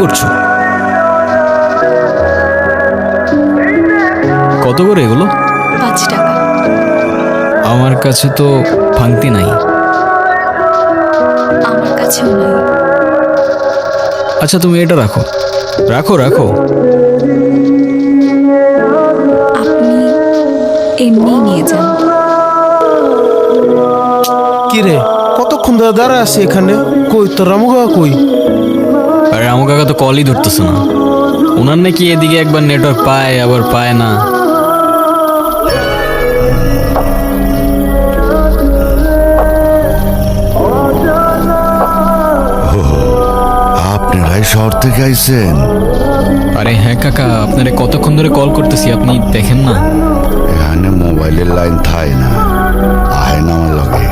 করছো? কত করে এগুলো? 5 টাকা। আমার কাছে তো ভাঙতি নাই। আমার কাছেও নাই। আচ্ছা তুমি এটা রাখো রাখো রাখো। আপনি এমনি নিয়ে যান। কিরে কতক্ষণ ধরে দাঁড়ায় আছি এখানে? কই তোর রামু কাকা কই? আরে রামু কাকা তো কলই ধরতেছে না। ওনার নাকি এদিকে একবার নেটওয়ার্ক পায় আবার পায় না। আপনারাই শহর থেকে আইছেন? আরে হ্যাঁ কাকা, আপনারে কতক্ষণ ধরে কল করতেছি, আপনি দেখেন না? এখানে মোবাইলের লাইন থায় না, আয় না আমার লগে।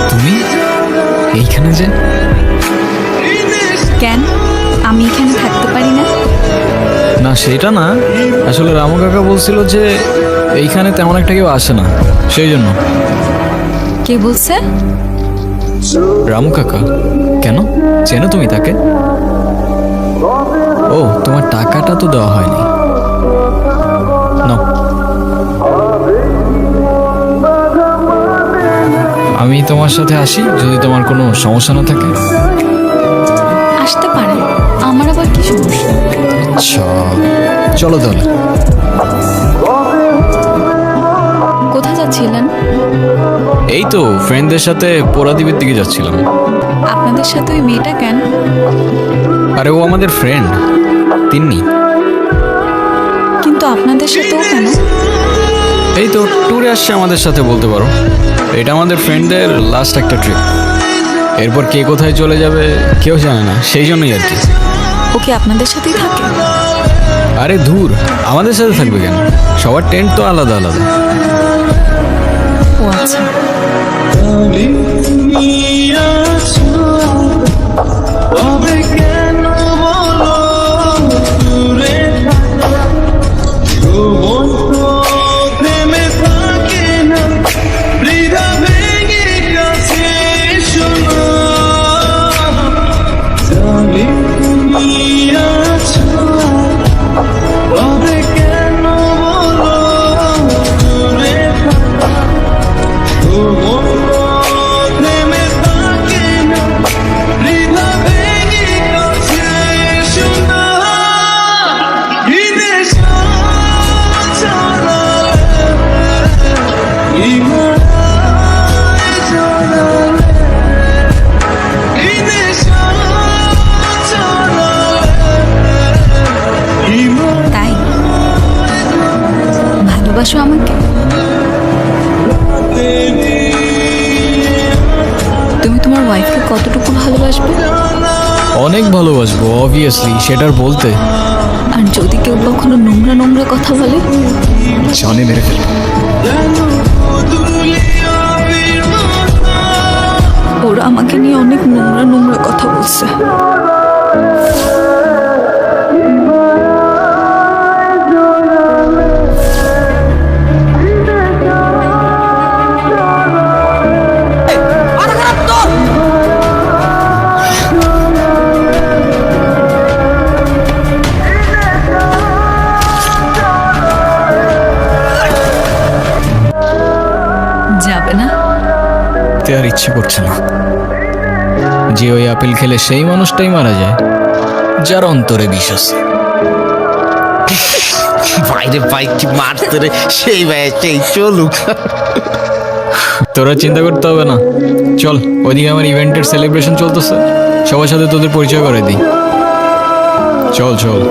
তুমি এইখানে যে? কেন আমি এখানে থাকতে পারি না? না সেটা না, আসলে রামু কাকা বলছিল যে এইখানে তেমন একটা কেউ আসে না, সেই জন্য। কে বলছে? রামু কাকা। কেন, চেনো তুমি তাকে? ও, তোমার টাকাটা তো দেওয়া হয়নি। নাও। আমি তোমার সাথে আসি যদি তোমার কোনো সমস্যা না থাকে। আসতে পারে, আমার আবার কি সমস্যা? আচ্ছা চলো তাহলে। কোথায় যাচ্ছিলেন? এই তো ফ্রেন্ডদের সাথে পোড়াদ্বীপের দিকে যাচ্ছিলাম। আপনাদের সাথে ওই মেয়েটা কেন? আরে ও আমাদের ফ্রেন্ড তিন্নি। কিন্তু আপনাদের সাথেও কেন? এই তো ট্যুরে আসছে আমাদের সাথে বলতে পারো। এটা আমাদের ফ্রেন্ডদের লাস্ট একটা ট্রিপ। এরপর কে কোথায় চলে যাবে কেউ জানে না, সেই জন্যই আর কি। ওকে আপনাদের সাথেই থাকে? আরে ধুর, আমাদের সাথে থাকবে কেন? সবার টেন্ট তো আলাদা আলাদা। ও আচ্ছা। তাই ভালোবাসো আমাকে? তুমি তোমার ওয়াইফকে কতটুকু ভালোবাসবে? অনেক ভালোবাসবো অবভিয়াসলি, সেটার বলতে। আর যদি কেউ কখনো নোংরা নোংরা কথা বলে? জানে মেরে ফেলবো। ওরা আমাকে নিয়ে অনেক নোংরা নোংরা কথা বলছে। যাবে না? তে আর ইচ্ছে করছে না। যে ওই আপেল খেলে সেই মানুষটাই মারা যায় যার অন্তরে বিষ আছে। বাইরে বাইক কি মারতে রে, সেই ভাই সেই চলুক। তোরা চিন্তা করতে হবে না, চল ওইদিকে আমার ইভেন্টের সেলিব্রেশন চলতেছে, সবার সাথে তোদের পরিচয় করে দিই। চল চল।